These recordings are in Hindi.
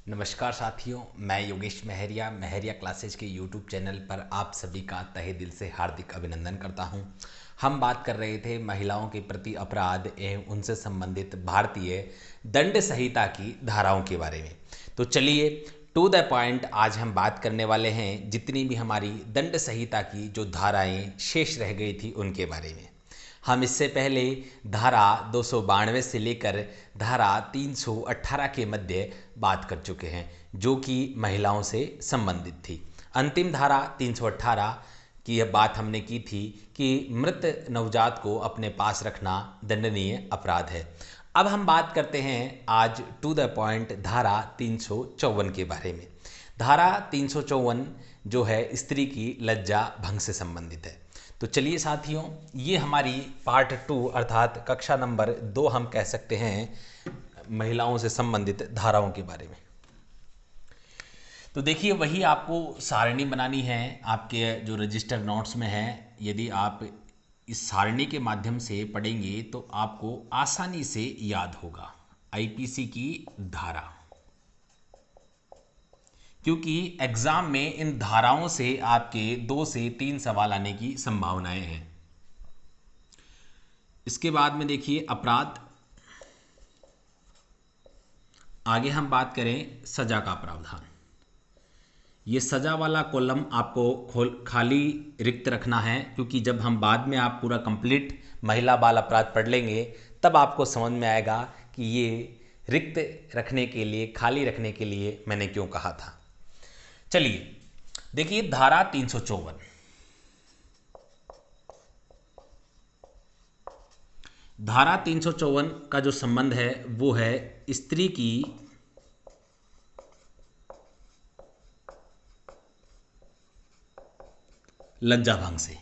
नमस्कार साथियों, मैं योगेश महरिया महरिया क्लासेज के यूट्यूब चैनल पर आप सभी का तहे दिल से हार्दिक अभिनंदन करता हूं। हम बात कर रहे थे महिलाओं के प्रति अपराध एवं उनसे संबंधित भारतीय दंड संहिता की धाराओं के बारे में। तो चलिए टू द पॉइंट आज हम बात करने वाले हैं जितनी भी हमारी दंड संहिता की जो धाराएं शेष रह गई थी उनके बारे में। हम इससे पहले धारा 292 से लेकर धारा 318 के मध्य बात कर चुके हैं जो कि महिलाओं से संबंधित थी। अंतिम धारा 318 की यह बात हमने की थी कि मृत नवजात को अपने पास रखना दंडनीय अपराध है। अब हम बात करते हैं आज टू द पॉइंट धारा 354 के बारे में। धारा 354 जो है स्त्री की लज्जा भंग से संबंधित है। तो चलिए साथियों, ये हमारी पार्ट 2 अर्थात कक्षा नंबर 2 हम कह सकते हैं महिलाओं से संबंधित धाराओं के बारे में। तो देखिए, वही आपको सारणी बनानी है आपके जो रजिस्टर नोट्स में है। यदि आप इस सारणी के माध्यम से पढ़ेंगे तो आपको आसानी से याद होगा आईपीसी की धारा, क्योंकि एग्जाम में इन धाराओं से आपके 2 से 3 सवाल आने की संभावनाएं हैं। इसके बाद में देखिए अपराध, आगे हम बात करें सजा का प्रावधान। ये सजा वाला कॉलम आपको खाली रिक्त रखना है, क्योंकि जब हम बाद में आप पूरा कंप्लीट महिला बाल अपराध पढ़ लेंगे तब आपको समझ में आएगा कि ये रिक्त रखने के लिए, खाली रखने के लिए मैंने क्यों कहा था। चलिए देखिए धारा 354। धारा 354 का जो संबंध है वो है स्त्री की लज्जा भंग से।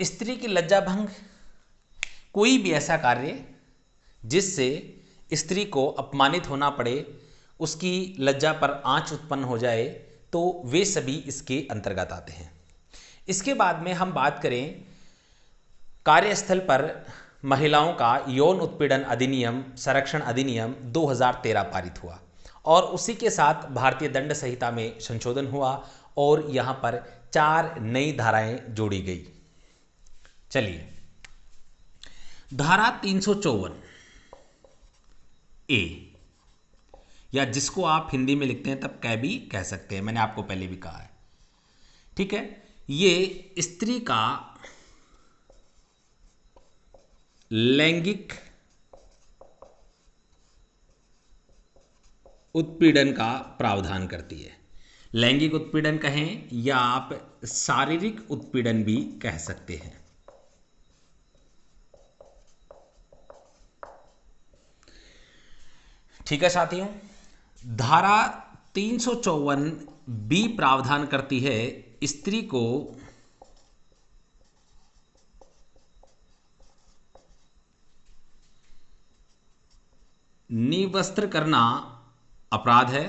स्त्री की लज्जा भंग कोई भी ऐसा कार्य जिससे स्त्री को अपमानित होना पड़े, उसकी लज्जा पर आंच उत्पन्न हो जाए, तो वे सभी इसके अंतर्गत आते हैं। इसके बाद में हम बात करें कार्यस्थल पर महिलाओं का यौन उत्पीड़न अधिनियम संरक्षण अधिनियम 2013 पारित हुआ और उसी के साथ भारतीय दंड संहिता में संशोधन हुआ और यहाँ पर 4 नई धाराएं जोड़ी गई। चलिए धारा 354 ए, या जिसको आप हिंदी में लिखते हैं तब कै भी कह सकते हैं, मैंने आपको पहले भी कहा है, ठीक है। ये स्त्री का लैंगिक उत्पीड़न का प्रावधान करती है। लैंगिक उत्पीड़न कहें या आप शारीरिक उत्पीड़न भी कह सकते हैं। ठीक है साथियों, धारा 354 बी प्रावधान करती है स्त्री को निवस्त्र करना अपराध है,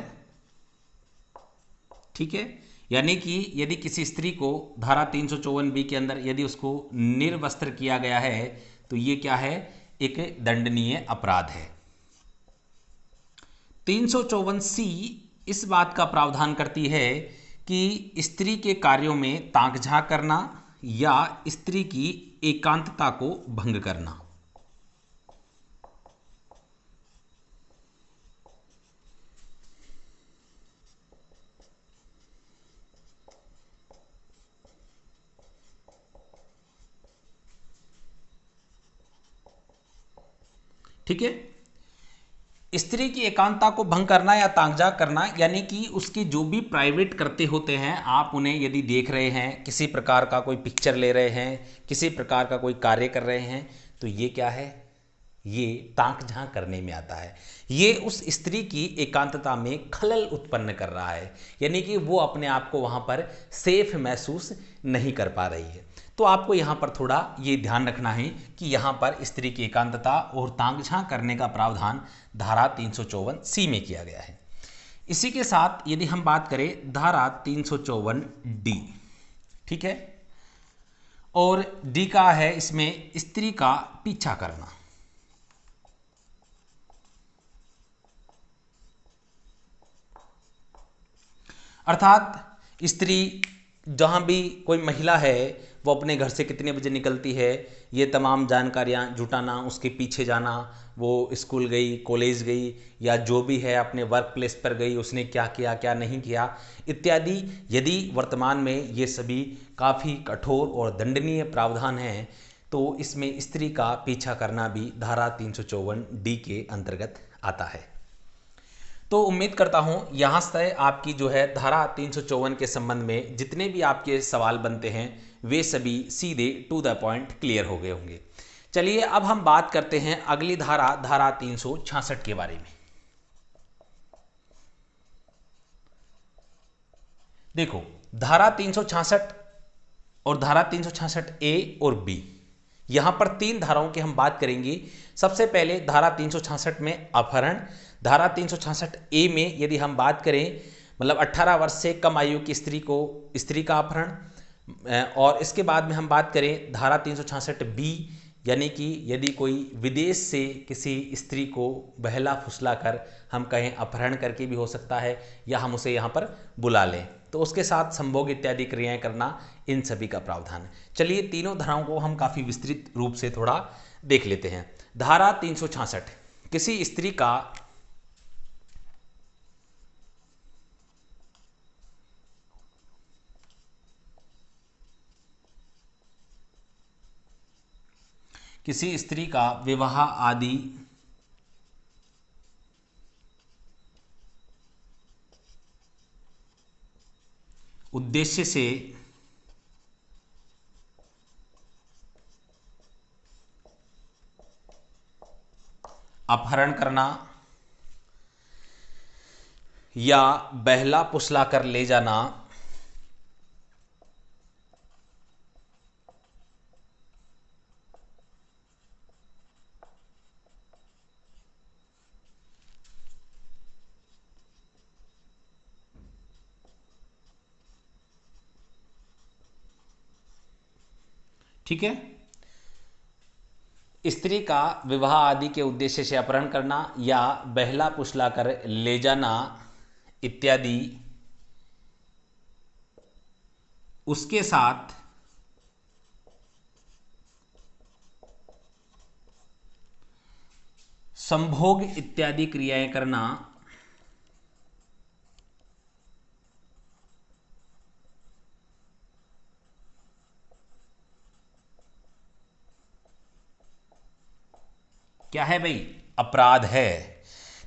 ठीक है। यानी कि यदि किसी स्त्री को धारा 354 बी के अंदर यदि उसको निर्वस्त्र किया गया है तो ये क्या है, एक दंडनीय अपराध है। 354 सी इस बात का प्रावधान करती है कि स्त्री के कार्यों में ताक झांक करना या स्त्री की एकांतता को भंग करना। ठीक है, स्त्री की एकांतता को भंग करना या ताकझाक करना, यानी कि उसके जो भी प्राइवेट करते होते हैं आप उन्हें यदि देख रहे हैं, किसी प्रकार का कोई पिक्चर ले रहे हैं, किसी प्रकार का कोई कार्य कर रहे हैं, तो ये क्या है, ये ताक झांक करने में आता है। ये उस स्त्री की एकांतता में खलल उत्पन्न कर रहा है, यानी कि वो अपने आप को वहाँ पर सेफ महसूस नहीं कर पा रही है। तो आपको यहाँ पर थोड़ा ये ध्यान रखना है कि यहाँ पर स्त्री की एकांतता और ताक झांक करने का प्रावधान धारा 354 सी में किया गया है। इसी के साथ यदि हम बात करें धारा 354 डी, ठीक है, और डी का है इसमें स्त्री का पीछा करना। अर्थात स्त्री, जहाँ भी कोई महिला है वो अपने घर से कितने बजे निकलती है, ये तमाम जानकारियाँ जुटाना, उसके पीछे जाना, वो स्कूल गई, कॉलेज गई, या जो भी है अपने वर्क प्लेस पर गई, उसने क्या किया क्या नहीं किया इत्यादि। यदि वर्तमान में ये सभी काफ़ी कठोर और दंडनीय प्रावधान हैं, तो इसमें स्त्री का पीछा करना भी धारा 354D के अंतर्गत आता है। तो उम्मीद करता हूँ यहाँ से आपकी जो है धारा 354 के संबंध में जितने भी आपके सवाल बनते हैं वे सभी सीधे टू द पॉइंट क्लियर हो गए होंगे। चलिए अब हम बात करते हैं अगली धारा, धारा 366 के बारे में। देखो, धारा 366 और धारा 366A और B, यहां पर तीन धाराओं की हम बात करेंगे। सबसे पहले धारा 366 में अपहरण, धारा 366A में यदि हम बात करें मतलब 18 वर्ष से कम आयु की स्त्री का अपहरण, और इसके बाद में हम बात करें धारा 366B, यानी कि यदि कोई विदेश से किसी स्त्री को बहला फुसला कर, हम कहें अपहरण करके भी हो सकता है, या हम उसे यहाँ पर बुला लें, तो उसके साथ संभोग इत्यादि क्रियाएं करना, इन सभी का प्रावधान है। चलिए तीनों धाराओं को हम काफ़ी विस्तृत रूप से थोड़ा देख लेते हैं। धारा 366, किसी स्त्री का विवाह आदि उद्देश्य से अपहरण करना या बहला फुसला कर ले जाना ठीक है। स्त्री का विवाह आदि के उद्देश्य से अपहरण करना या बहला फुसला कर ले जाना इत्यादि, उसके साथ संभोग इत्यादि क्रियाएं करना, क्या है भाई, अपराध है।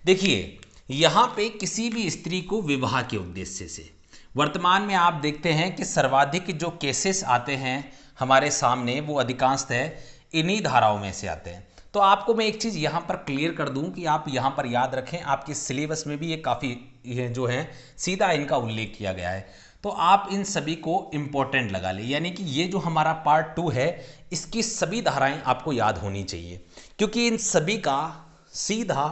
देखिए यहां पे किसी भी स्त्री को विवाह के उद्देश्य से, वर्तमान में आप देखते हैं कि सर्वाधिक जो केसेस आते हैं हमारे सामने वो अधिकांशतः इन्हीं धाराओं में से आते हैं। तो आपको मैं एक चीज़ यहाँ पर क्लियर कर दूं कि आप यहाँ पर याद रखें, आपके सिलेबस में भी ये काफ़ी जो है सीधा इनका उल्लेख किया गया है, तो आप इन सभी को इम्पोर्टेंट लगा लें। यानी कि ये जो हमारा पार्ट 2 है इसकी सभी धाराएं आपको याद होनी चाहिए, क्योंकि इन सभी का सीधा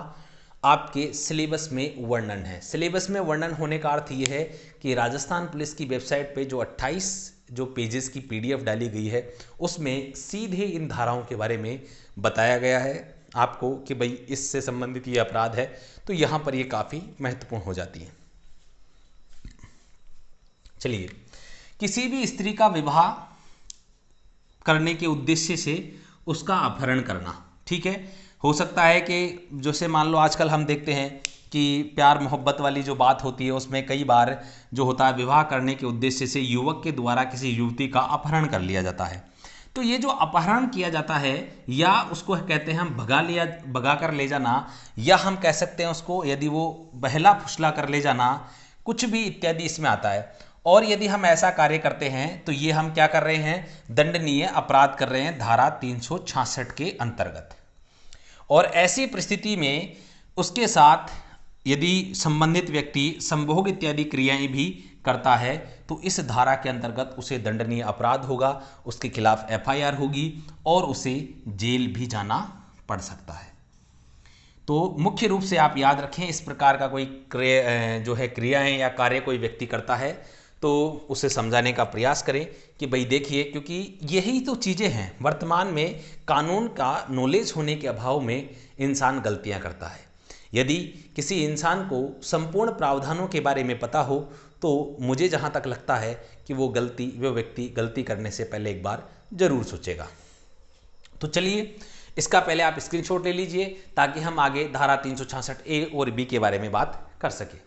आपके सिलेबस में वर्णन है। सिलेबस में वर्णन होने का अर्थ ये है कि राजस्थान पुलिस की वेबसाइट पे जो 28 जो पेजेस की PDF डाली गई है उसमें सीधे इन धाराओं के बारे में बताया गया है आपको कि भाई इससे संबंधित ये अपराध है, तो यहाँ पर ये काफ़ी महत्वपूर्ण हो जाती है। चलिए, किसी भी स्त्री का विवाह करने के उद्देश्य से उसका अपहरण करना, ठीक है। हो सकता है कि जैसे मान लो आजकल हम देखते हैं कि प्यार मोहब्बत वाली जो बात होती है उसमें कई बार जो होता है विवाह करने के उद्देश्य से युवक के द्वारा किसी युवती का अपहरण कर लिया जाता है। तो ये जो अपहरण किया जाता है या उसको कहते हैं हम भगा कर ले जाना, या हम कह सकते हैं उसको यदि वो बहला फुसला कर ले जाना, कुछ भी इत्यादि इसमें आता है। और यदि हम ऐसा कार्य करते हैं तो ये हम क्या कर रहे हैं, दंडनीय अपराध कर रहे हैं धारा 366 के अंतर्गत। और ऐसी परिस्थिति में उसके साथ यदि संबंधित व्यक्ति संभोग इत्यादि क्रियाएं भी करता है तो इस धारा के अंतर्गत उसे दंडनीय अपराध होगा, उसके खिलाफ FIR होगी और उसे जेल भी जाना पड़ सकता है। तो मुख्य रूप से आप याद रखें, इस प्रकार का कोई जो है क्रियाएं या कार्य कोई व्यक्ति करता है तो उसे समझाने का प्रयास करें कि भाई देखिए, क्योंकि यही तो चीज़ें हैं, वर्तमान में कानून का नॉलेज होने के अभाव में इंसान गलतियां करता है। यदि किसी इंसान को संपूर्ण प्रावधानों के बारे में पता हो तो मुझे जहाँ तक लगता है कि वो व्यक्ति गलती करने से पहले एक बार ज़रूर सोचेगा। तो चलिए इसका पहले आप स्क्रीनशॉट ले लीजिए ताकि हम आगे धारा 366 ए और बी के बारे में बात कर सकें।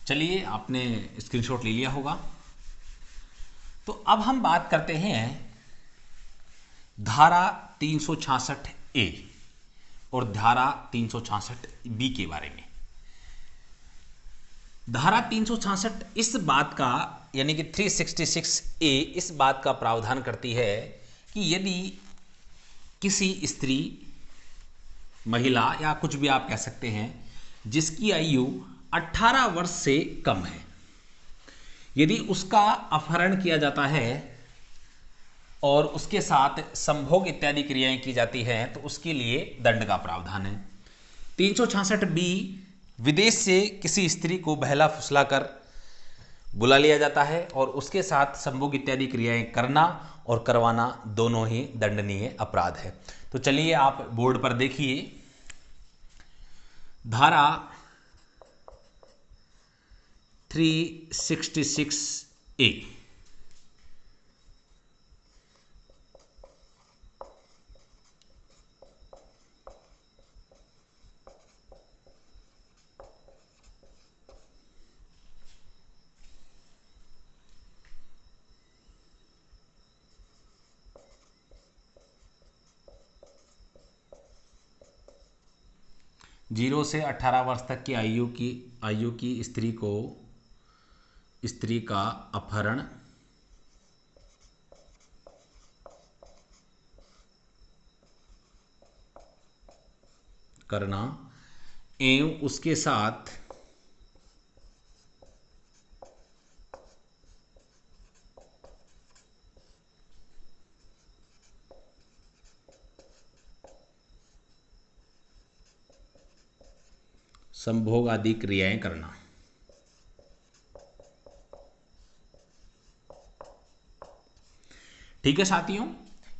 चलिए आपने स्क्रीनशॉट ले लिया होगा। तो अब हम बात करते हैं धारा 366 ए और धारा 366 बी के बारे में। धारा 366 इस बात का यानी कि 366 ए इस बात का प्रावधान करती है कि यदि किसी स्त्री, महिला या कुछ भी आप कह सकते हैं, जिसकी आयु 18 वर्ष से कम है, यदि उसका अपहरण किया जाता है और उसके साथ संभोग इत्यादि क्रियाएं की जाती हैं तो उसके लिए दंड का प्रावधान है। 366 बी, विदेश से किसी स्त्री को बहला फुसला कर बुला लिया जाता है और उसके साथ संभोग इत्यादि क्रियाएं करना और करवाना दोनों ही दंडनीय अपराध है। तो चलिए आप बोर्ड पर देखिए, धारा 366 ए। जीरो से 18 वर्ष तक की आयु की स्त्री का अपहरण करना एवं उसके साथ संभोग आदि क्रियाएं करना। ठीक है साथियों,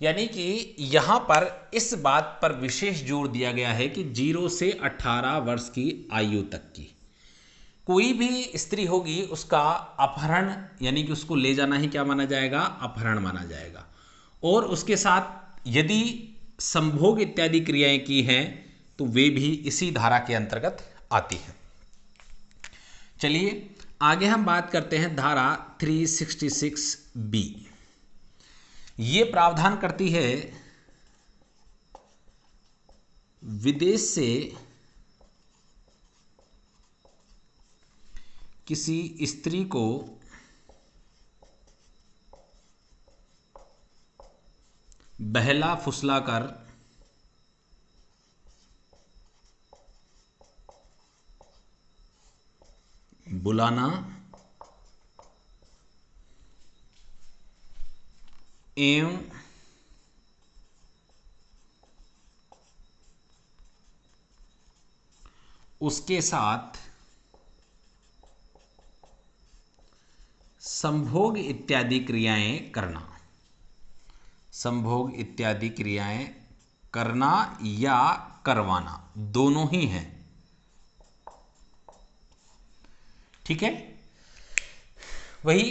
यानी कि यहां पर इस बात पर विशेष जोर दिया गया है कि 0 से 18 वर्ष की आयु तक की कोई भी स्त्री होगी, उसका अपहरण यानी कि उसको ले जाना ही क्या माना जाएगा, अपहरण माना जाएगा। और उसके साथ यदि संभोग इत्यादि क्रियाएं की हैं तो वे भी इसी धारा के अंतर्गत आती हैं। चलिए आगे हम बात करते हैं धारा 366 बी। ये प्रावधान करती है विदेश से किसी स्त्री को बहला फुसला कर बुलाना एवं उसके साथ संभोग इत्यादि क्रियाएं करना। संभोग इत्यादि क्रियाएं करना या करवाना दोनों ही हैं। ठीक है, वही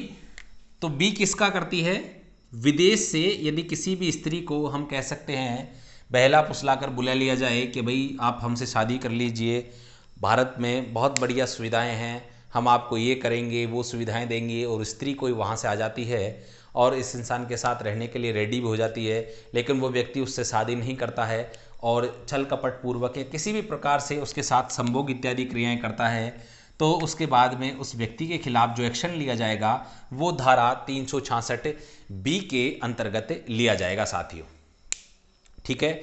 तो बी किसका करती है, विदेश से यदि किसी भी स्त्री को हम कह सकते हैं बहला फुसला कर बुला लिया जाए कि भाई आप हमसे शादी कर लीजिए, भारत में बहुत बढ़िया सुविधाएं हैं, हम आपको ये करेंगे वो सुविधाएं देंगे, और स्त्री कोई वहाँ से आ जाती है और इस इंसान के साथ रहने के लिए रेडी भी हो जाती है, लेकिन वो व्यक्ति उससे शादी नहीं करता है और छल कपट पूर्वक या किसी भी प्रकार से उसके साथ संभोग इत्यादि क्रियाएं करता है, तो उसके बाद में उस व्यक्ति के खिलाफ जो एक्शन लिया जाएगा वो धारा 366 बी के अंतर्गत लिया जाएगा साथियों। ठीक है,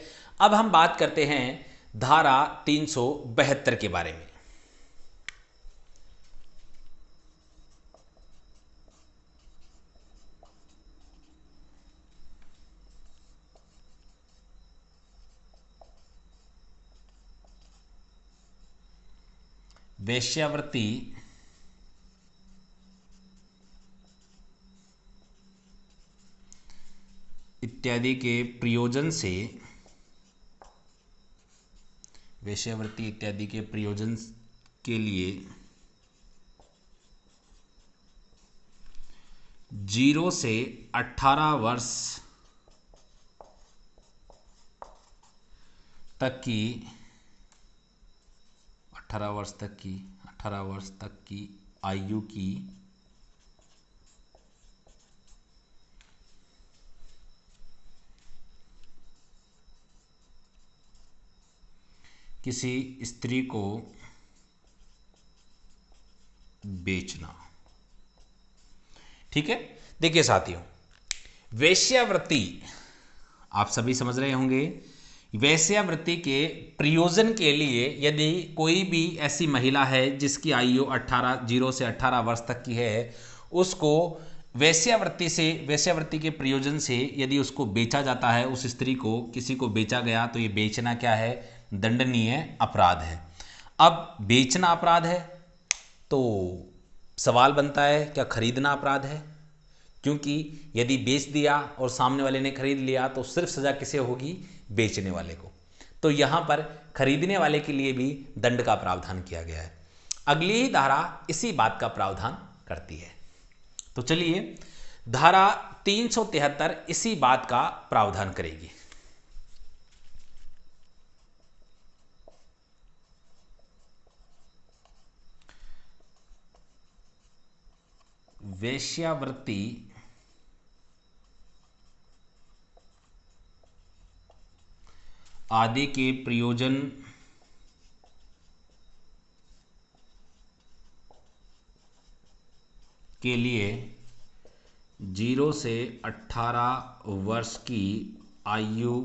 अब हम बात करते हैं धारा 372 के बारे में। वेश्यावृत्ति इत्यादि के प्रयोजन से वेश्यावृत्ति इत्यादि के प्रयोजन के लिए 0 से 18 वर्ष तक की 18 वर्ष तक की आयु की किसी स्त्री को बेचना। ठीक है, देखिए साथियों, वेश्यावृत्ति आप सभी समझ रहे होंगे। वेश्यावृत्ति के प्रयोजन के लिए यदि कोई भी ऐसी महिला है जिसकी आयु 0 से 18 वर्ष तक की है, उसको वेश्यावृत्ति के प्रयोजन से यदि उसको बेचा जाता है, उस स्त्री को किसी को बेचा गया, तो ये बेचना क्या है? दंडनीय अपराध है। अब बेचना अपराध है तो सवाल बनता है क्या खरीदना अपराध है? क्योंकि यदि बेच दिया और सामने वाले ने खरीद लिया तो सिर्फ सजा किसे होगी? बेचने वाले को। तो यहां पर खरीदने वाले के लिए भी दंड का प्रावधान किया गया है। अगली ही धारा इसी बात का प्रावधान करती है। तो चलिए, धारा 373 इसी बात का प्रावधान करेगी। वेश्यावृत्ति आदि के प्रयोजन के लिए 0 से 18 वर्ष की आयु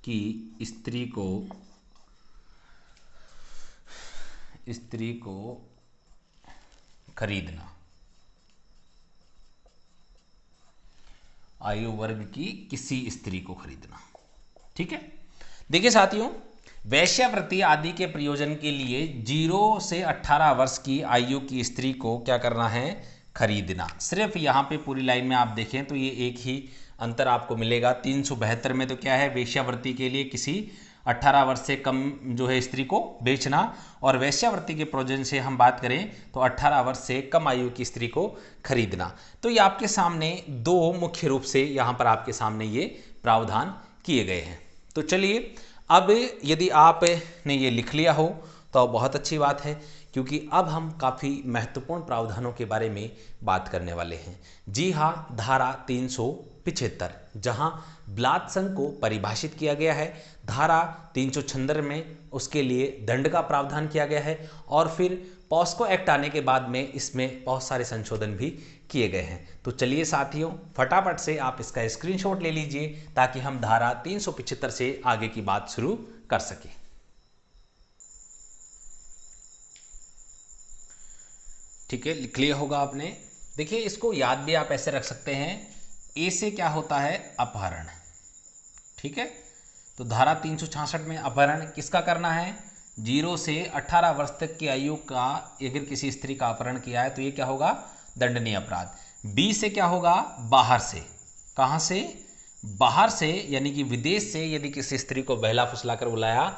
की स्त्री को खरीदना। आयु वर्ग की किसी स्त्री को खरीदना। ठीक है, देखिए साथियों, वेश्यावृत्ति आदि के प्रयोजन के लिए 0 से 18 वर्ष की आयु की स्त्री को क्या करना है? खरीदना। सिर्फ यहाँ पे पूरी लाइन में आप देखें तो ये एक ही अंतर आपको मिलेगा। 372 में तो क्या है? वेश्यावृत्ति के लिए किसी 18 वर्ष से कम जो है स्त्री को बेचना, और वेश्यावृत्ति के प्रयोजन से हम बात करें तो 18 वर्ष से कम आयु की स्त्री को खरीदना। तो ये आपके सामने दो मुख्य रूप से यहाँ पर आपके सामने ये प्रावधान किए गए हैं। तो चलिए, अब यदि आपने ये लिख लिया हो तो बहुत अच्छी बात है, क्योंकि अब हम काफ़ी महत्वपूर्ण प्रावधानों के बारे में बात करने वाले हैं। जी हाँ, धारा 375 जहाँ बलात्संग को परिभाषित किया गया है, धारा 376 में उसके लिए दंड का प्रावधान किया गया है, और फिर पॉस्को एक्ट आने के बाद में इसमें बहुत सारे संशोधन भी किए गए हैं। तो चलिए साथियों, फटाफट से आप इसका स्क्रीनशॉट ले लीजिए ताकि हम धारा 375 से आगे की बात शुरू कर सकें। ठीक है, लिख लिया होगा आपने। देखिए, इसको याद भी आप ऐसे रख सकते हैं, ए से क्या होता है? अपहरण। ठीक है, तो धारा 366 में अपहरण किसका करना है? 0 से 18 वर्ष तक की आयु का अगर किसी स्त्री का अपहरण किया है तो ये क्या होगा? दंडनीय अपराध। बी से क्या होगा? बाहर से। कहाँ से? बाहर से, यानी कि विदेश से यदि किसी स्त्री को बहला फुसला कर बुलाया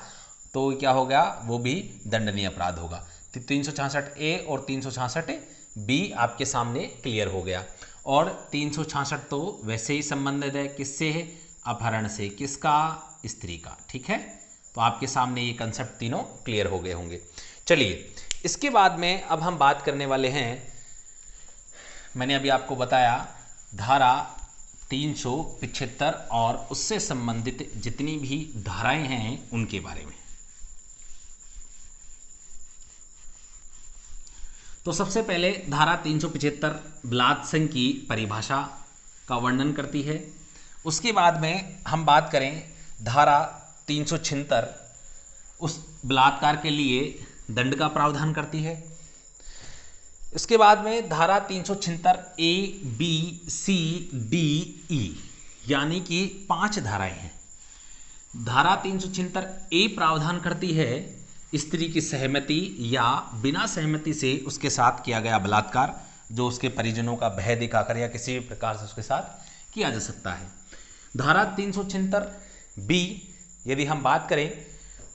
तो क्या होगा? वो भी दंडनीय अपराध होगा। 366 ए और 366 बी आपके सामने क्लियर हो गया। और 366 तो वैसे ही संबंधित है किससे? है अपहरण से। किसका? स्त्री का। ठीक है, तो आपके सामने ये कंसेप्ट तीनों क्लियर हो गए होंगे। चलिए, इसके बाद में अब हम बात करने वाले हैं, मैंने अभी आपको बताया धारा 375 और उससे संबंधित जितनी भी धाराएं हैं उनके बारे में। तो सबसे पहले धारा 375 बलात्संग की परिभाषा का वर्णन करती है। उसके बाद में हम बात करें धारा 376 उस बलात्कार के लिए दंड का प्रावधान करती है। इसके बाद में धारा 376 A B C D E यानी कि 5 धाराएं हैं। धारा 376 ए प्रावधान करती है स्त्री की सहमति या बिना सहमति से उसके साथ किया गया बलात्कार, जो उसके परिजनों का भय दिखाकर या किसी भी प्रकार से उसके साथ किया जा सकता है। धारा 376 बी यदि हम बात करें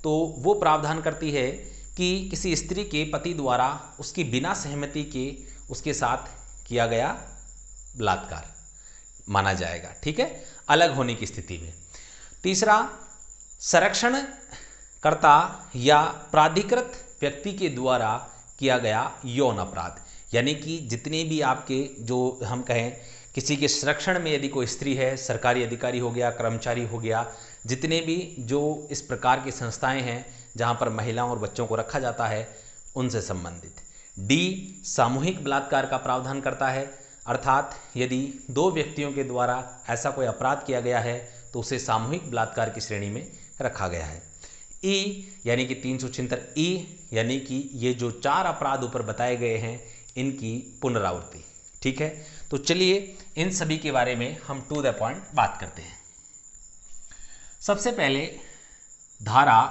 तो वो प्रावधान करती है कि किसी स्त्री के पति द्वारा उसकी बिना सहमति के उसके साथ किया गया बलात्कार माना जाएगा, ठीक है, अलग होने की स्थिति में। तीसरा, संरक्षणकर्ता या प्राधिकृत व्यक्ति के द्वारा किया गया यौन अपराध, यानी कि जितने भी आपके जो हम कहें किसी के संरक्षण में यदि कोई स्त्री है, सरकारी अधिकारी हो गया, कर्मचारी हो गया, जितने भी जो इस प्रकार की संस्थाएं हैं जहां पर महिलाओं और बच्चों को रखा जाता है, उनसे संबंधित। डी, सामूहिक बलात्कार का प्रावधान करता है, अर्थात यदि दो व्यक्तियों के द्वारा ऐसा कोई अपराध किया गया है तो उसे सामूहिक बलात्कार की श्रेणी में रखा गया है। ई यानी कि 376 ई, यानी कि ये जो 4 अपराध ऊपर बताए गए हैं इनकी पुनरावृत्ति, ठीक है। तो चलिए इन सभी के बारे में हम टू द पॉइंट बात करते हैं। सबसे पहले धारा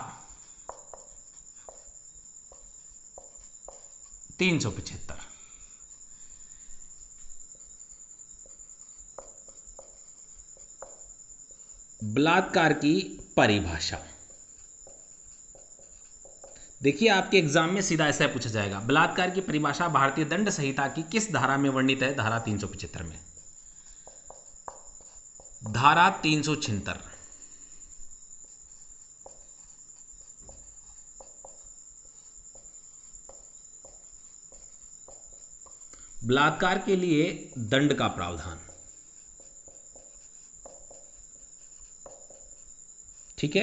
375, बलात्कार की परिभाषा। देखिए आपके एग्जाम में सीधा ऐसा पूछा जाएगा, बलात्कार की परिभाषा भारतीय दंड संहिता की किस धारा में वर्णित है? धारा 375 में। धारा 376। बलात्कार के लिए दंड का प्रावधान, ठीक है,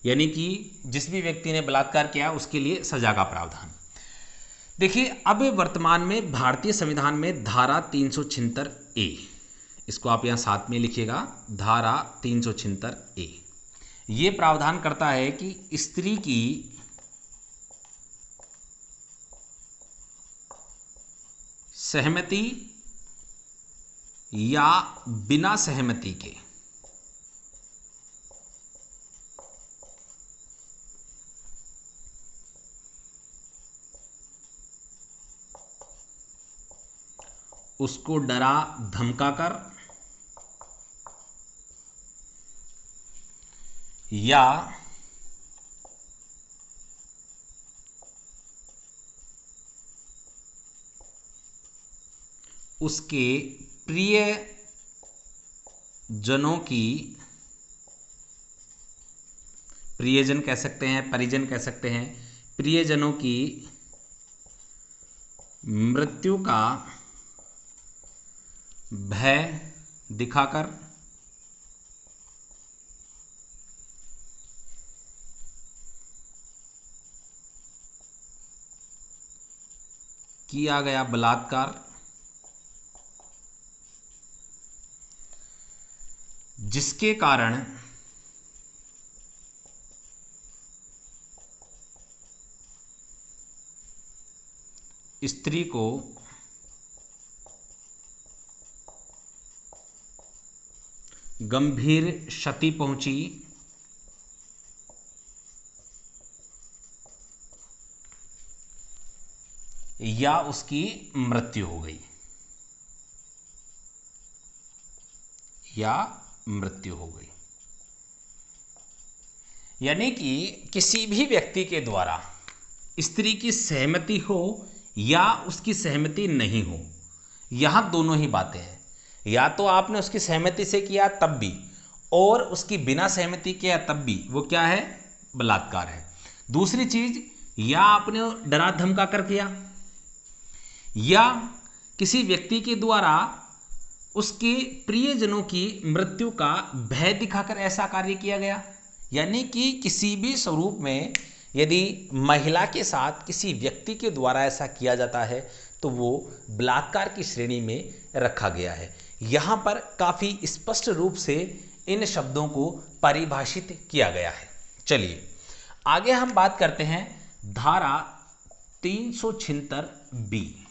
यानी कि जिस भी व्यक्ति ने बलात्कार किया उसके लिए सजा का प्रावधान। देखिए अब वर्तमान में भारतीय संविधान में धारा 376 ए, इसको आप यहां साथ में लिखिएगा, धारा 376 ए, ये प्रावधान करता है कि स्त्री की सहमति या बिना सहमति के उसको डरा धमकाकर या उसके प्रिय जनों की, प्रियजन कह सकते हैं, परिजन कह सकते हैं, प्रियजनों की मृत्यु का भय दिखाकर किया गया बलात्कार जिसके कारण स्त्री को गंभीर क्षति पहुंची या उसकी मृत्यु हो गई, या मृत्यु हो गई। यानी कि किसी भी व्यक्ति के द्वारा स्त्री की सहमति हो या उसकी सहमति नहीं हो, यहां दोनों ही बातें हैं, या तो आपने उसकी सहमति से किया तब भी, और उसकी बिना सहमति किया तब भी, वो क्या है? बलात्कार है। दूसरी चीज, या आपने डरा धमका कर किया, या किसी व्यक्ति के द्वारा उसके प्रियजनों की मृत्यु का भय दिखाकर ऐसा कार्य किया गया। यानी कि किसी भी स्वरूप में यदि महिला के साथ किसी व्यक्ति के द्वारा ऐसा किया जाता है तो वो बलात्कार की श्रेणी में रखा गया है। यहाँ पर काफ़ी स्पष्ट रूप से इन शब्दों को परिभाषित किया गया है। चलिए आगे हम बात करते हैं धारा 376 बी।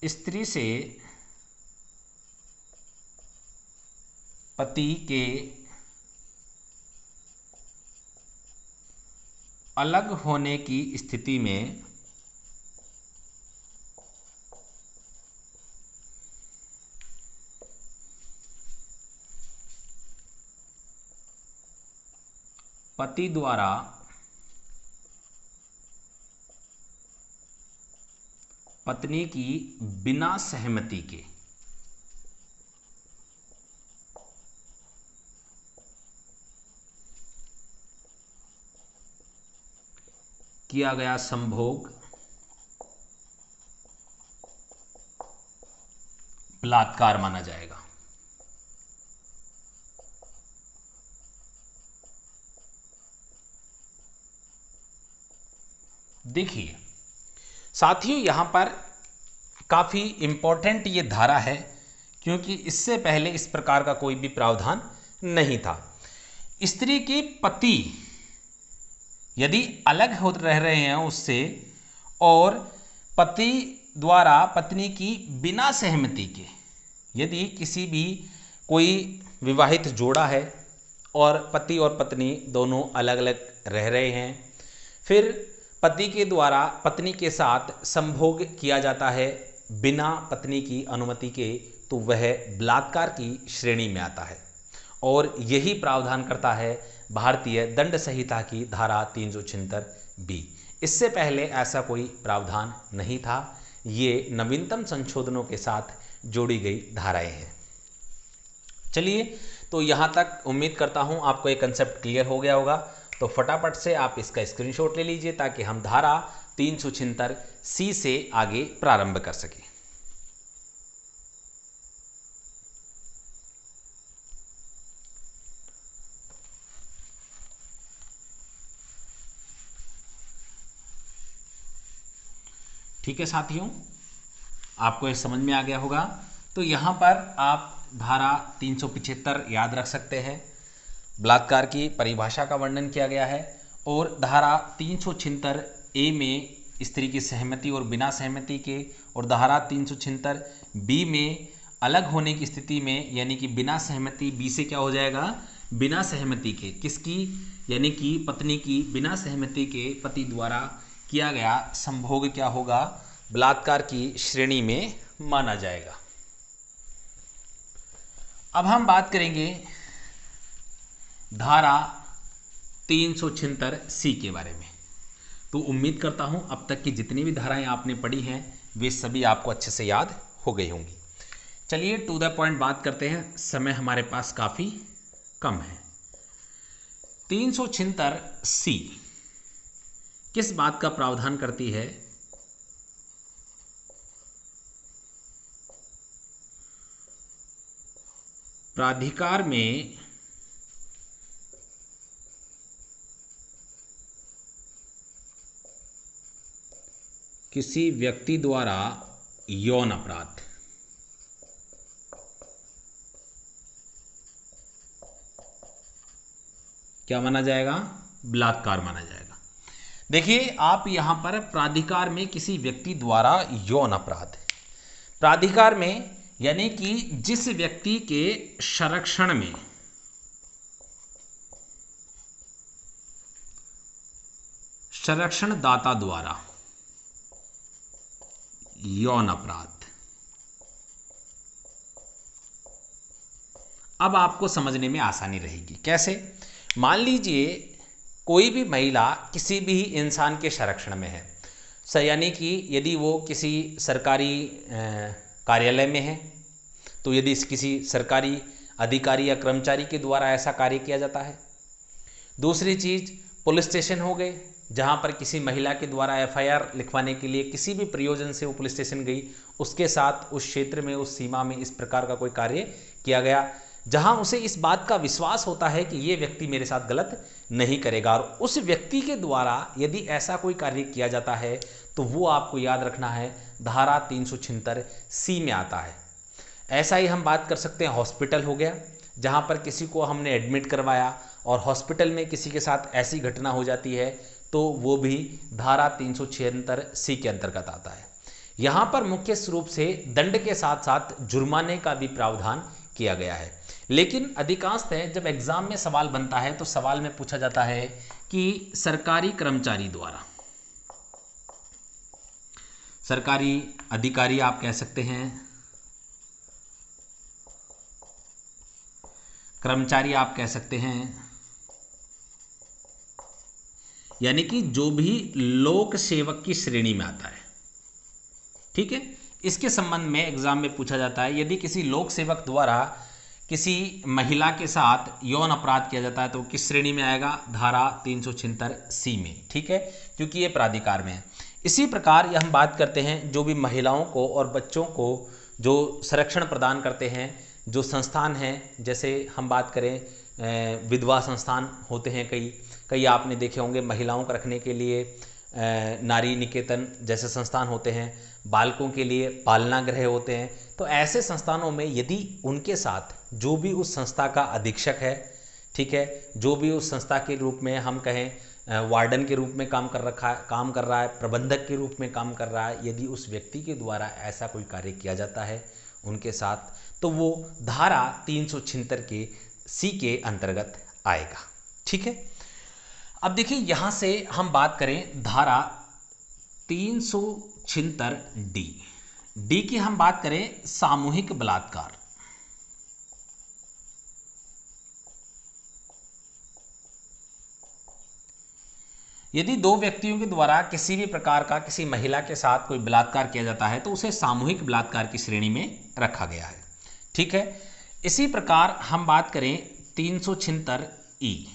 स्त्री से पति के अलग होने की स्थिति में पति द्वारा पत्नी की बिना सहमति के किया गया संभोग बलात्कार माना जाएगा। देखिए साथियों, यहां पर काफी इंपॉर्टेंट ये धारा है, क्योंकि इससे पहले इस प्रकार का कोई भी प्रावधान नहीं था। स्त्री के पति यदि अलग हो रह रहे हैं उससे, और पति द्वारा पत्नी की बिना सहमति के, यदि किसी भी कोई विवाहित जोड़ा है और पति और पत्नी दोनों अलग अलग रह रहे हैं, फिर पति के द्वारा पत्नी के साथ संभोग किया जाता है बिना पत्नी की अनुमति के, तो वह बलात्कार की श्रेणी में आता है। और यही प्रावधान करता है भारतीय दंड संहिता की धारा 376B। इससे पहले ऐसा कोई प्रावधान नहीं था। ये नवीनतम संशोधनों के साथ जोड़ी गई धाराएं हैं। चलिए, तो यहाँ तक उम्मीद करता हूँ आपको ये कंसेप्ट क्लियर हो गया होगा। तो फटाफट से आप इसका स्क्रीनशॉट ले लीजिए ताकि हम धारा 376C से आगे प्रारंभ कर सकें। ठीक है साथियों, आपको ये समझ में आ गया होगा। तो यहाँ पर आप धारा 375 याद रख सकते हैं, बलात्कार की परिभाषा का वर्णन किया गया है। और धारा 376A में स्त्री की सहमति और बिना सहमति के, और धारा 376B में अलग होने की स्थिति में, यानी कि बिना सहमति, बी से क्या हो जाएगा, बिना सहमति के, किसकी, यानी कि पत्नी की बिना सहमति के पति द्वारा किया गया संभोग क्या होगा, बलात्कार की श्रेणी में माना जाएगा। अब हम बात करेंगे धारा 376C के बारे में। तो उम्मीद करता हूं अब तक की जितनी भी धाराएं आपने पढ़ी हैं वे सभी आपको अच्छे से याद हो गई होंगी। चलिए टू द पॉइंट बात करते हैं, समय हमारे पास काफी कम है। 376C किस बात का प्रावधान करती है, प्राधिकार में किसी व्यक्ति द्वारा यौन अपराध, क्या माना जाएगा, बलात्कार माना जाएगा। देखिए आप यहां पर प्राधिकार में किसी व्यक्ति द्वारा यौन अपराध, प्राधिकार में यानी कि जिस व्यक्ति के संरक्षण में संरक्षणदाता द्वारा यौन अपराध। अब आपको समझने में आसानी रहेगी। कैसे, मान लीजिए कोई भी महिला किसी भी इंसान के संरक्षण में है, यानी कि यदि वो किसी सरकारी कार्यालय में है, तो यदि किसी सरकारी अधिकारी या कर्मचारी के द्वारा ऐसा कार्य किया जाता है। दूसरी चीज़ पुलिस स्टेशन हो गए, जहाँ पर किसी महिला के द्वारा एफआईआर लिखवाने के लिए किसी भी प्रयोजन से वो पुलिस स्टेशन गई, उसके साथ उस क्षेत्र में, उस सीमा में इस प्रकार का कोई कार्य किया गया जहां उसे इस बात का विश्वास होता है कि ये व्यक्ति मेरे साथ गलत नहीं करेगा, और उस व्यक्ति के द्वारा यदि ऐसा कोई कार्य किया जाता है तो वो आपको याद रखना है धारा 376C में आता है। ऐसा ही हम बात कर सकते हैं, हॉस्पिटल हो गया, जहां पर किसी को हमने एडमिट करवाया और हॉस्पिटल में किसी के साथ ऐसी घटना हो जाती है तो वो भी धारा 376C के अंतर्गत आता है। यहाँ पर मुख्य रूप से दंड के साथ साथ जुर्माने का भी प्रावधान किया गया है। लेकिन अधिकांशतः जब एग्जाम में सवाल बनता है तो सवाल में पूछा जाता है कि सरकारी कर्मचारी द्वारा, सरकारी अधिकारी आप कह सकते हैं, कर्मचारी आप कह सकते हैं, यानी कि जो भी लोक सेवक की श्रेणी में आता है, ठीक है। इसके संबंध में एग्जाम में पूछा जाता है, यदि किसी लोक सेवक द्वारा किसी महिला के साथ यौन अपराध किया जाता है तो किस श्रेणी में आएगा? धारा 376 सी में, ठीक है, क्योंकि ये प्राधिकार में है। इसी प्रकार यह हम बात करते हैं जो भी महिलाओं को और बच्चों को जो संरक्षण प्रदान करते हैं, जो संस्थान हैं, जैसे हम बात करें विधवा संस्थान होते हैं, कई आपने देखे होंगे महिलाओं को रखने के लिए नारी निकेतन जैसे संस्थान होते हैं, बालकों के लिए पालना गृह होते हैं। तो ऐसे संस्थानों में यदि उनके साथ जो भी उस संस्था का अधीक्षक है, ठीक है, जो भी उस संस्था के रूप में हम कहें वार्डन के रूप में काम कर रहा है, प्रबंधक के रूप में काम कर रहा है, यदि उस व्यक्ति के द्वारा ऐसा कोई कार्य किया जाता है उनके साथ, तो वो धारा 376 के सी के अंतर्गत आएगा, ठीक है। अब देखिए यहां से हम बात करें धारा 376 डी की हम बात करें सामूहिक बलात्कार। यदि दो व्यक्तियों के द्वारा किसी भी प्रकार का किसी महिला के साथ कोई बलात्कार किया जाता है तो उसे सामूहिक बलात्कार की श्रेणी में रखा गया है, ठीक है। इसी प्रकार हम बात करें 376 ई,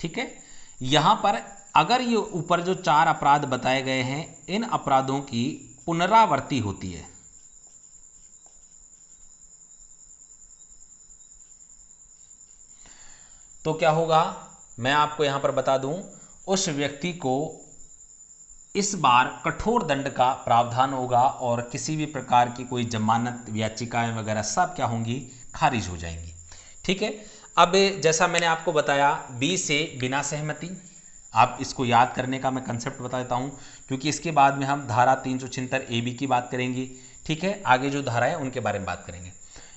ठीक है। यहां पर अगर ये ऊपर जो 4 अपराध बताए गए हैं, इन अपराधों की पुनरावृत्ति होती है, तो क्या होगा? मैं आपको यहां पर बता दूं, उस व्यक्ति को इस बार कठोर दंड का प्रावधान होगा और किसी भी प्रकार की कोई जमानत याचिकाएं वगैरह सब क्या होंगी? खारिज हो जाएंगी, ठीक है। अब जैसा मैंने आपको बताया, बी से बिना सहमति, आप इसको याद करने का मैं कंसेप्ट बता देता हूं, क्योंकि इसके बाद में हम धारा 376 ए बी की बात करेंगे, ठीक है। आगे जो धारा है उनके बारे में बात करेंगे।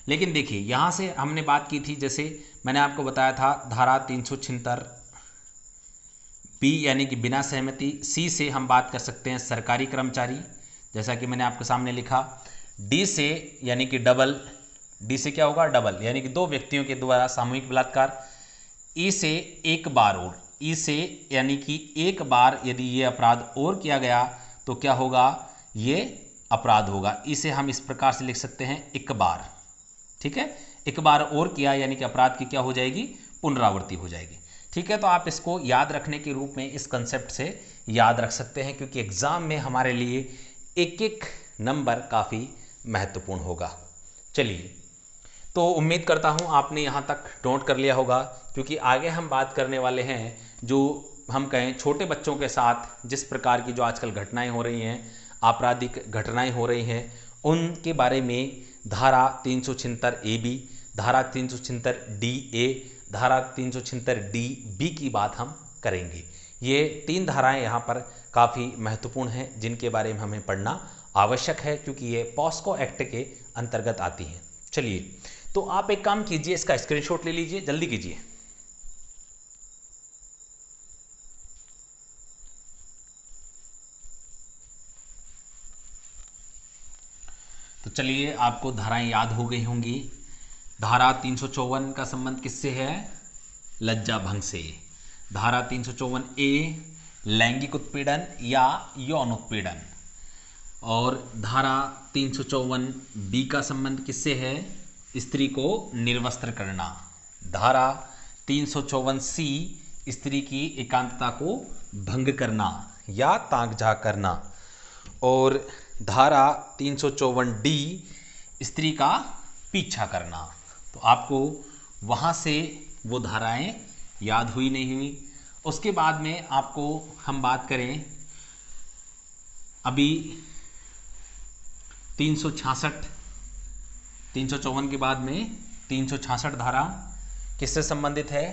लेकिन देखिए यहां से हमने बात की थी, जैसे मैंने आपको बताया था धारा 376 बी यानी कि बिना सहमति। सी से हम बात कर सकते हैं सरकारी कर्मचारी, जैसा कि मैंने आपके सामने लिखा। डी से यानी कि डबल, डी से क्या होगा? डबल, यानी कि 2 व्यक्तियों के द्वारा सामूहिक बलात्कार। ई से एक बार और, ई से यानी कि एक बार यदि ये अपराध और किया गया तो क्या होगा? ये अपराध होगा। ई से हम इस प्रकार से लिख सकते हैं एक बार, ठीक है। एक बार और किया यानी कि अपराध की क्या हो जाएगी? पुनरावृत्ति हो जाएगी, ठीक है। तो आप इसको याद रखने के रूप में इस कंसेप्ट से याद रख सकते हैं, क्योंकि एग्जाम में हमारे लिए एक एक नंबर काफ़ी महत्वपूर्ण होगा। चलिए, तो उम्मीद करता हूं आपने यहां तक नोट कर लिया होगा, क्योंकि आगे हम बात करने वाले हैं जो हम कहें छोटे बच्चों के साथ जिस प्रकार की जो आजकल घटनाएं हो रही हैं, आपराधिक घटनाएं हो रही हैं, उनके बारे में धारा 376 ए बी, धारा 376 डी ए, धारा 376 डी बी की बात हम करेंगे। ये 3 धाराएं यहाँ पर काफ़ी महत्वपूर्ण हैं, जिनके बारे में हमें पढ़ना आवश्यक है, क्योंकि ये पॉस्को एक्ट के अंतर्गत आती हैं। चलिए, तो आप एक काम कीजिए, इसका स्क्रीनशॉट ले लीजिए, जल्दी कीजिए। तो चलिए, आपको धाराएं याद हो गई होंगी। धारा 354 का संबंध किससे है? लज्जा भंग से। धारा 354 ए लैंगिक उत्पीड़न या यौन उत्पीड़न, और धारा 354 बी का संबंध किससे है? स्त्री को निर्वस्त्र करना। धारा 354 सी स्त्री की एकांतता को भंग करना या ताक झाँक करना, और धारा 354 डी स्त्री का पीछा करना। तो आपको वहाँ से वो धाराएं याद हुई नहीं हुई। उसके बाद में आपको हम बात करें अभी 366, 354 के बाद में 366 धारा किससे संबंधित है?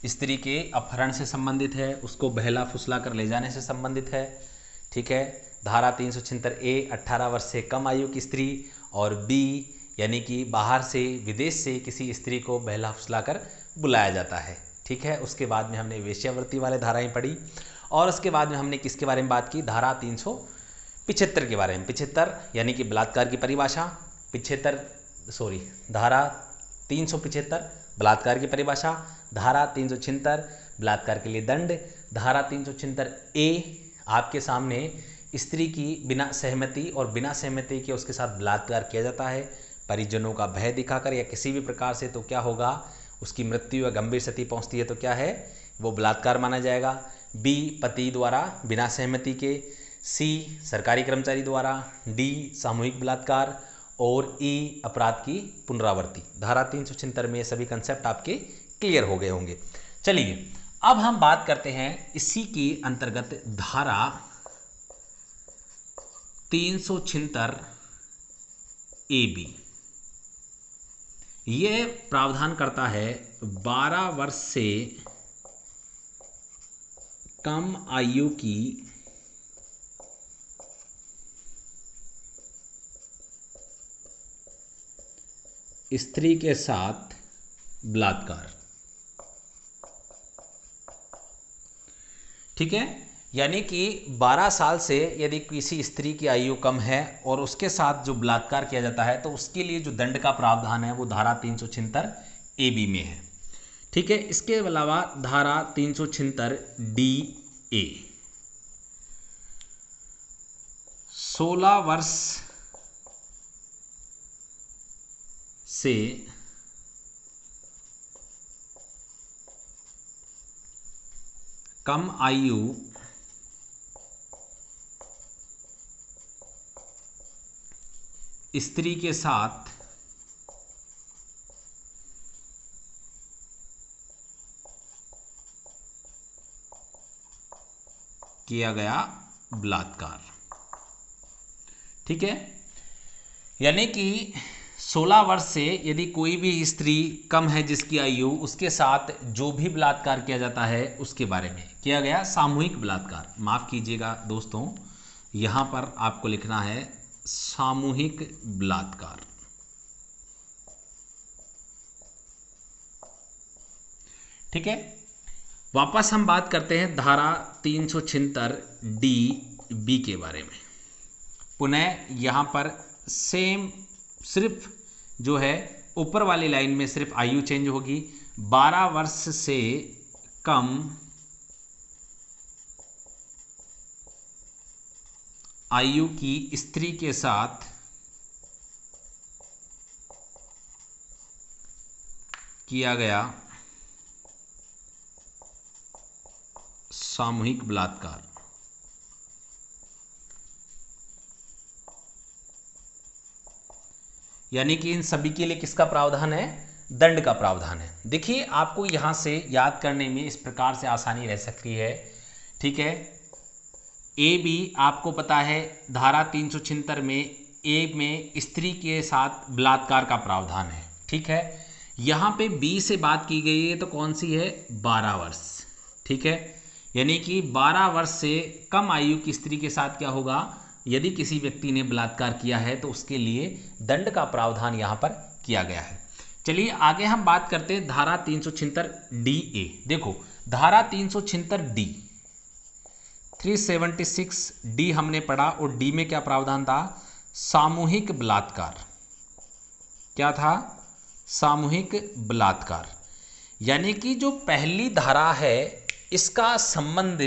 स्त्री के अपहरण से संबंधित है, उसको बहला फुसला कर ले जाने से संबंधित है, ठीक है। धारा 376 ए 18 वर्ष से कम आयु की स्त्री, और बी यानी कि बाहर से विदेश से किसी स्त्री को बहला फुसला कर बुलाया जाता है, ठीक है। उसके बाद में हमने वेश्यावृत्ति वाले धाराएं पढ़ी, और उसके बाद में हमने किसके बारे में बात की? धारा 375 के बारे में। 75 यानी कि बलात्कार की परिभाषा, धारा 375 बलात्कार की परिभाषा, धारा 376 बलात्कार के लिए दंड, धारा 376 ए आपके सामने, स्त्री की बिना सहमति और बिना सहमति के उसके साथ बलात्कार किया जाता है परिजनों का भय दिखाकर या किसी भी प्रकार से, तो क्या होगा, उसकी मृत्यु या गंभीर स्थिति पहुंचती है तो क्या है, वो बलात्कार माना जाएगा। बी पति द्वारा बिना सहमति के, सी सरकारी कर्मचारी द्वारा, डी सामूहिक बलात्कार और ई अपराध की पुनरावृत्ति। धारा 376 में ये सभी कंसेप्ट आपके क्लियर हो गए होंगे। चलिए अब हम बात करते हैं इसी के अंतर्गत धारा 376 ए बी। ये प्रावधान करता है 12 वर्ष से कम आयु की स्त्री के साथ बलात्कार। ठीक है, यानी कि 12 साल से यदि किसी स्त्री की आयु कम है और उसके साथ जो बलात्कार किया जाता है तो उसके लिए जो दंड का प्रावधान है वो धारा 376 ए बी में है। ठीक है, इसके अलावा धारा 376 डी ए, 16 वर्ष से कम आयु स्त्री के साथ किया गया बलात्कार। ठीक है, यानी कि 16 वर्ष से यदि कोई भी स्त्री कम है जिसकी आयु, उसके साथ जो भी बलात्कार किया जाता है उसके बारे में किया गया सामूहिक बलात्कार। माफ कीजिएगा दोस्तों, यहां पर आपको लिखना है सामूहिक बलात्कार। ठीक है, वापस हम बात करते हैं धारा 376 डी बी के बारे में। पुनः यहां पर सेम, सिर्फ जो है ऊपर वाली लाइन में सिर्फ आयु चेंज होगी। 12 वर्ष से कम आयु की स्त्री के साथ किया गया सामूहिक बलात्कार। यानी कि इन सभी के लिए किसका प्रावधान है, दंड का प्रावधान है। देखिए आपको यहां से याद करने में इस प्रकार से आसानी रह सकती है। ठीक है, ए बी आपको पता है धारा 376 में ए में स्त्री के साथ बलात्कार का प्रावधान है। ठीक है, यहां पे बी से बात की गई है तो कौन सी है, 12 वर्ष। ठीक है, यानी कि 12 वर्ष से कम आयु की स्त्री के साथ क्या होगा, यदि किसी व्यक्ति ने बलात्कार किया है तो उसके लिए दंड का प्रावधान यहां पर किया गया है। चलिए आगे हम बात करते हैं धारा 376 डी ए। देखो धारा 376 डी, 376 डी हमने पढ़ा और डी में क्या प्रावधान था, सामूहिक बलात्कार। क्या था, सामूहिक बलात्कार। यानी कि जो पहली धारा है इसका संबंध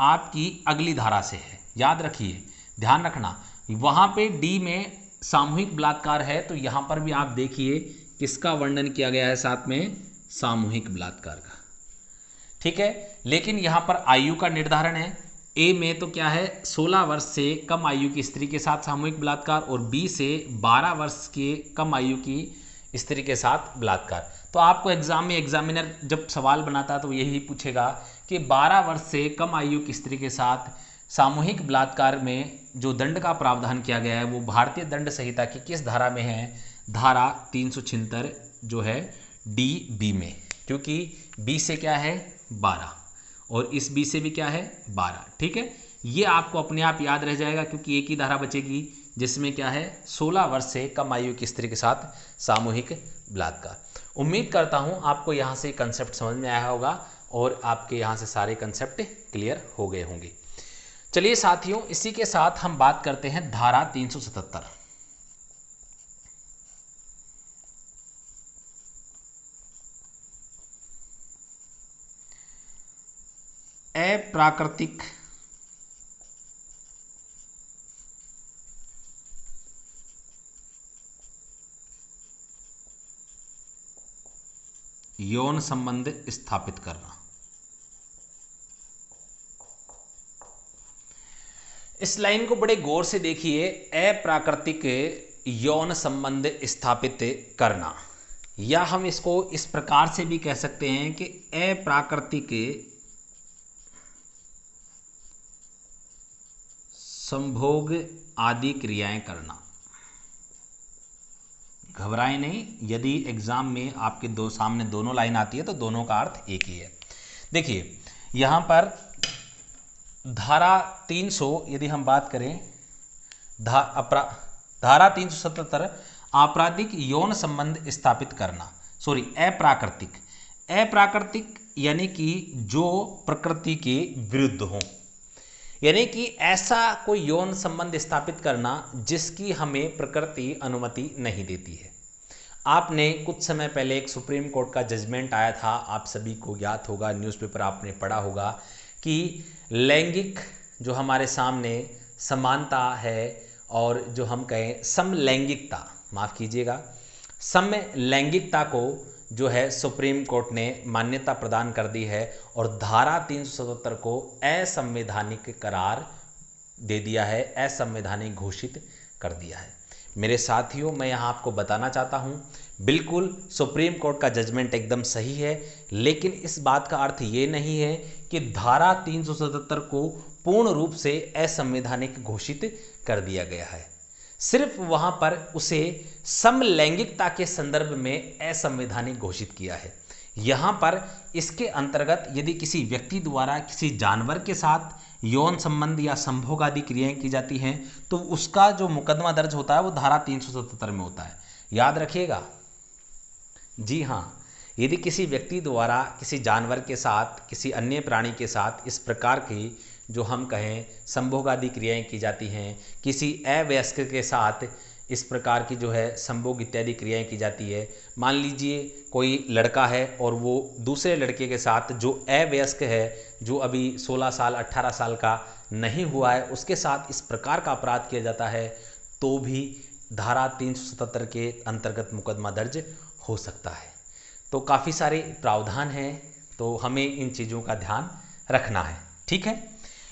आपकी अगली धारा से है। याद रखिए, ध्यान रखना, वहां पे डी में सामूहिक बलात्कार है तो यहां पर भी आप देखिए किसका वर्णन किया गया है, साथ में सामूहिक बलात्कार का। ठीक है, लेकिन यहां पर आयु का निर्धारण है। ए में तो क्या है, 16 वर्ष से कम आयु की स्त्री के साथ सामूहिक बलात्कार और बी से 12 वर्ष के कम आयु की स्त्री के साथ बलात्कार। तो आपको एग्जाम में एग्जामिनर जब सवाल बनाता है तो यही पूछेगा कि 12 वर्ष से कम आयु की स्त्री के साथ सामूहिक बलात्कार में जो दंड का प्रावधान किया गया है वो भारतीय दंड संहिता की किस धारा में है, धारा 376 जो है डी बी में। क्योंकि बी से क्या है 12 और इस बी से भी क्या है 12। ठीक है, ये आपको अपने आप याद रह जाएगा क्योंकि एक ही धारा बचेगी जिसमें क्या है 16 वर्ष से कम आयु की स्त्री के साथ सामूहिक बलात्कार। उम्मीद करता हूं आपको यहां से कंसेप्ट समझ में आया होगा और आपके यहां से सारे कंसेप्ट क्लियर हो गए होंगे। चलिए साथियों, इसी के साथ हम बात करते हैं धारा 377। अप्राकृतिक यौन संबंध स्थापित करना। इस लाइन को बड़े गौर से देखिए, अप्राकृतिक यौन संबंध स्थापित करना, या हम इसको इस प्रकार से भी कह सकते हैं कि अप्राकृतिक संभोग आदि क्रियाएं करना। घबराएं नहीं, यदि एग्जाम में आपके सामने दोनों लाइन आती है तो दोनों का अर्थ एक ही है। देखिए यहां पर धारा 300 यदि हम बात करें, धारा 377 आपराधिक यौन संबंध स्थापित करना, सॉरी अप्राकृतिक यानी कि जो प्रकृति के विरुद्ध हो, यानी कि ऐसा कोई यौन संबंध स्थापित करना जिसकी हमें प्रकृति अनुमति नहीं देती है। आपने कुछ समय पहले एक सुप्रीम कोर्ट का जजमेंट आया था, आप सभी को याद होगा, न्यूज़पेपर आपने पढ़ा होगा कि लैंगिक जो हमारे सामने समानता है और जो हम कहें समलैंगिकता, माफ़ कीजिएगा, समलैंगिकता को जो है सुप्रीम कोर्ट ने मान्यता प्रदान कर दी है और धारा 377 को असंवैधानिक करार दे दिया है, असंवैधानिक घोषित कर दिया है। मेरे साथियों, मैं यहाँ आपको बताना चाहता हूँ, बिल्कुल सुप्रीम कोर्ट का जजमेंट एकदम सही है, लेकिन इस बात का अर्थ ये नहीं है कि धारा 377 को पूर्ण रूप से असंवैधानिक घोषित कर दिया गया है। सिर्फ वहाँ पर उसे समलैंगिकता के संदर्भ में असंवैधानिक घोषित किया है। यहाँ पर इसके अंतर्गत यदि किसी व्यक्ति द्वारा किसी जानवर के साथ यौन संबंध या संभोग आदि क्रियाएं की जाती हैं तो उसका जो मुकदमा दर्ज होता है वो धारा 377 में होता है। याद रखिएगा। जी हाँ, यदि किसी व्यक्ति द्वारा किसी जानवर के साथ, किसी अन्य प्राणी के साथ इस प्रकार की जो हम कहें संभोग आदि क्रियाएं की जाती हैं, किसी अवयस्क के साथ इस प्रकार की जो है संभोग इत्यादि क्रियाएं की जाती है, मान लीजिए कोई लड़का है और वो दूसरे लड़के के साथ जो अवयस्क है, जो अभी 16 साल 18 साल का नहीं हुआ है, उसके साथ इस प्रकार का अपराध किया जाता है तो भी धारा 377 के अंतर्गत मुकदमा दर्ज हो सकता है। तो काफ़ी सारे प्रावधान हैं, तो हमें इन चीज़ों का ध्यान रखना है, ठीक है।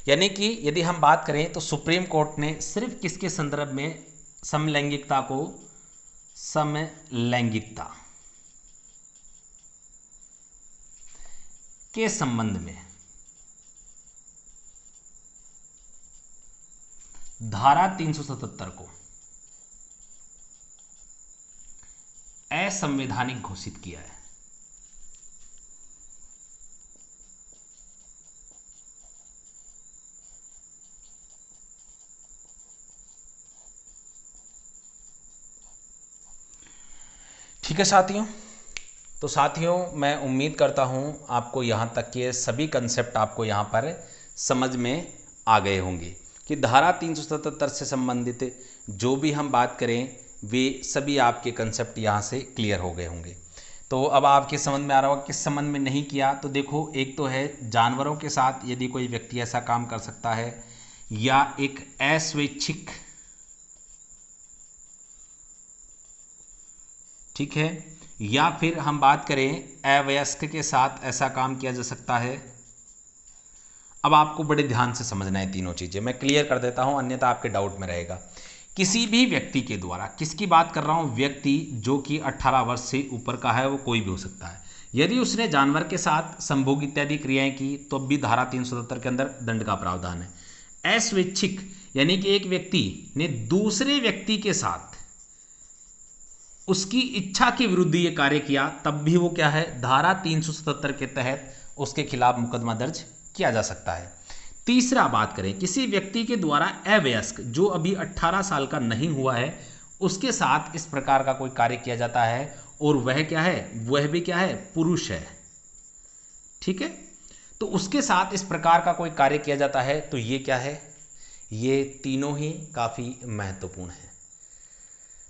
यानी कि यदि हम बात करें तो सुप्रीम कोर्ट ने सिर्फ किसके संदर्भ में समलैंगिकता को, समलैंगिकता के संबंध में धारा 377 को असंवैधानिक घोषित किया है। ठीक है साथियों, तो साथियों मैं उम्मीद करता हूं आपको यहां तक के सभी कंसेप्ट आपको यहां पर समझ में आ गए होंगे कि धारा 377 से संबंधित जो भी हम बात करें वे सभी आपके कंसेप्ट यहां से क्लियर हो गए होंगे। तो अब आपके समझ में आ रहा होगा किस संबंध में नहीं किया। तो देखो, एक तो है जानवरों के साथ यदि कोई व्यक्ति ऐसा काम कर सकता है, या एक अस्वैच्छिक, ठीक है, या फिर हम बात करें अवयस्क के साथ ऐसा काम किया जा सकता है। अब आपको बड़े ध्यान से समझना है तीनों चीज़ें, मैं क्लियर कर देता हूं अन्यथा आपके डाउट में रहेगा। किसी भी व्यक्ति के द्वारा, किसकी बात कर रहा हूं, व्यक्ति जो कि 18 वर्ष से ऊपर का है, वो कोई भी हो सकता है, यदि उसने जानवर के साथ संभोग इत्यादि क्रियाएं की तो भी धारा 377 के अंदर दंड का प्रावधान है। अस्वैच्छिक यानी कि एक व्यक्ति ने दूसरे व्यक्ति के साथ उसकी इच्छा के विरुद्ध ये कार्य किया तब भी वो क्या है, धारा 377 के तहत उसके खिलाफ मुकदमा दर्ज किया जा सकता है। तीसरा बात करें, किसी व्यक्ति के द्वारा अवयस्क जो अभी 18 साल का नहीं हुआ है उसके साथ इस प्रकार का कोई कार्य किया जाता है और वह क्या है, वह भी क्या है, पुरुष है, ठीक है, तो उसके साथ इस प्रकार का कोई कार्य किया जाता है तो ये क्या है, ये तीनों ही काफ़ी महत्वपूर्ण है।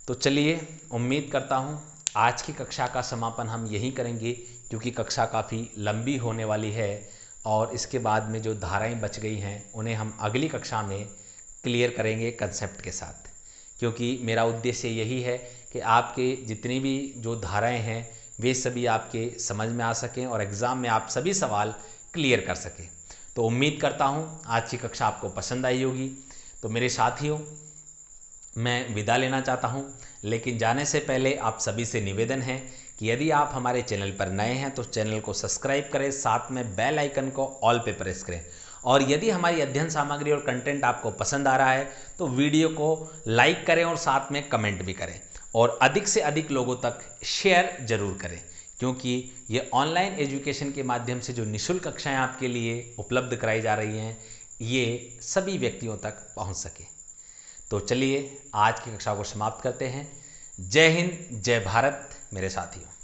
तो चलिए, उम्मीद करता हूँ आज की कक्षा का समापन हम यहीं करेंगे क्योंकि कक्षा काफ़ी लंबी होने वाली है और इसके बाद में जो धाराएं बच गई हैं उन्हें हम अगली कक्षा में क्लियर करेंगे कंसेप्ट के साथ, क्योंकि मेरा उद्देश्य यही है कि आपके जितनी भी जो धाराएं हैं वे सभी आपके समझ में आ सकें और एग्ज़ाम में आप सभी सवाल क्लियर कर सकें। तो उम्मीद करता हूँ आज की कक्षा आपको पसंद आई होगी। तो मेरे साथियों, मैं विदा लेना चाहता हूं, लेकिन जाने से पहले आप सभी से निवेदन है कि यदि आप हमारे चैनल पर नए हैं तो चैनल को सब्सक्राइब करें, साथ में बेल आइकन को ऑल पे प्रेस करें। और यदि हमारी अध्ययन सामग्री और कंटेंट आपको पसंद आ रहा है तो वीडियो को लाइक करें और साथ में कमेंट भी करें और अधिक से अधिक लोगों तक शेयर जरूर करें, क्योंकि ये ऑनलाइन एजुकेशन के माध्यम से जो निःशुल्क कक्षाएँ आपके लिए उपलब्ध कराई जा रही हैं ये सभी व्यक्तियों तक पहुँच सके। तो चलिए आज की कक्षा को समाप्त करते हैं। जय हिंद, जय भारत मेरे साथियों।